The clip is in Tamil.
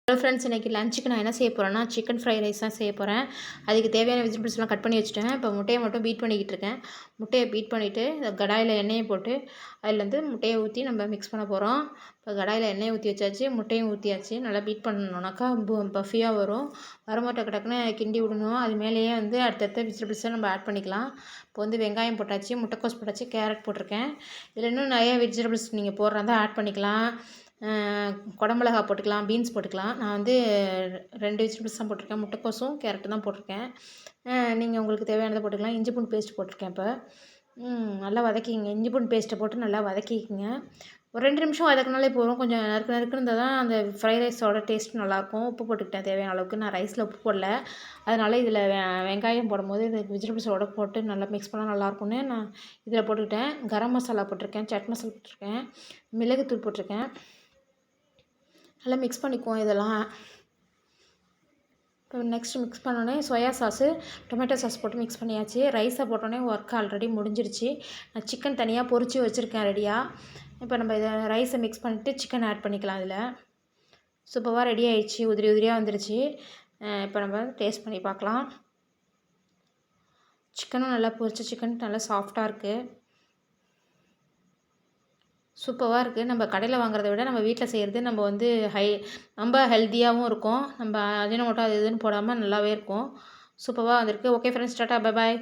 ஹலோ ஃப்ரெண்ட்ஸ், இன்றைக்கி லஞ்சுக்கு நான் என்ன செய்ய போகிறேன்னா சிக்கன் ஃப்ரைட் ரைஸ் தான் செய்ய போகிறேன். அதுக்கு தேவையான வெஜிடபிள்ஸ்லாம் கட் பண்ணி வச்சுட்டேன். இப்போ முட்டையை மட்டும் பீட் பண்ணிக்கிட்டு இருக்கேன். முட்டையை பீட் பண்ணிவிட்டு இந்த கடாயில் எண்ணெயை போட்டு அதில் முட்டையை ஊற்றி நம்ம மிக்ஸ் பண்ண போகிறோம். இப்போ கடாயில் எண்ணெயை ஊற்றி வச்சாச்சு, முட்டையும் ஊற்றியாச்சு. நல்லா பீட் பண்ணணுன்னாக்கா பஃபியாக வரும். வரமாட்ட கிடக்குன்னு கிண்டி விடணும். அது மேலேயே அடுத்தடுத்த வெஜிடபிள்ஸை நம்ம ஆட் பண்ணிக்கலாம். இப்போ வெங்காயம் போட்டாச்சு, முட்டைக்கோஸ் போட்டாச்சு, கேரட் போட்டிருக்கேன். இதில் இன்னும் நிறைய வெஜிடபிள்ஸ் நீங்கள் போடுறதா ஆட் பண்ணிக்கலாம். குடமிளகா போட்டுக்கலாம், பீன்ஸ் போட்டுக்கலாம். நான் 2 வெஜிடபிள்ஸ் தான் போட்டிருக்கேன். முட்டைக்கோஸும் கேரட்டு தான் போட்டிருக்கேன். நீங்கள் உங்களுக்கு தேவையானதை போட்டுக்கலாம். இஞ்சி பூண்டு பேஸ்ட் போட்டிருக்கேன். இப்போ நல்லா வதக்கிங்க. இஞ்சி பூண்டு பேஸ்ட்டை போட்டு நல்லா வதக்கிக்கங்க. ஒரு 2 நிமிஷம் வதக்கினாலே போதும். கொஞ்சம் நறுக்கு இருந்தால் தான் அந்த ஃப்ரைட் ரைஸோட டேஸ்ட் நல்லாயிருக்கும். உப்பு போட்டுக்கிட்டேன் தேவையான அளவுக்கு. நான் ரைஸில் உப்பு போடல. அதனால் இதில் வெங்காயம் போடும்போது இந்த வெஜிடபிள்ஸோட போட்டு நல்லா மிக்ஸ் பண்ணால் நல்லாயிருக்கும்னு நான் இதில் போட்டுக்கிட்டேன். கரம் மசாலா போட்டிருக்கேன், சாட் மசாலா போட்டிருக்கேன், மிளகுத்தூள் போட்டிருக்கேன். நல்லா மிக்ஸ் பண்ணிக்குவோம் இதெல்லாம். இப்போ நெக்ஸ்ட்டு மிக்ஸ் பண்ணோடனே சோயா சாஸு, டொமேட்டோ சாஸ் போட்டு மிக்ஸ் பண்ணியாச்சு. ரைஸை போட்டோடனே ஒர்க் ஆல்ரெடி முடிஞ்சிருச்சு. நான் சிக்கன் தனியாக பொரித்து வச்சுருக்கேன் ரெடியாக. இப்போ நம்ம இதை ரைஸை மிக்ஸ் பண்ணிவிட்டு சிக்கன் ஆட் பண்ணிக்கலாம். இதில் சூப்பராக ரெடி ஆகிடுச்சு. உதிரி உதிரியாக வந்துருச்சு. இப்போ நம்ம டேஸ்ட் பண்ணி பார்க்கலாம். சிக்கனும் நல்லா பொரிச்ச சிக்கன் நல்லா சாஃப்டாக இருக்குது. சூப்பராக இருக்குது. நம்ம கடையில் வாங்குறத விட நம்ம வீட்டில் செய்கிறது ரொம்ப ஹெல்த்தியாகவும் இருக்கும். நம்ம அஜினோமோட்டோ அது இதுன்னு போடாமல் நல்லாவே இருக்கும். சூப்பராக வந்திருக்கு. Okay friends, tata, bye bye.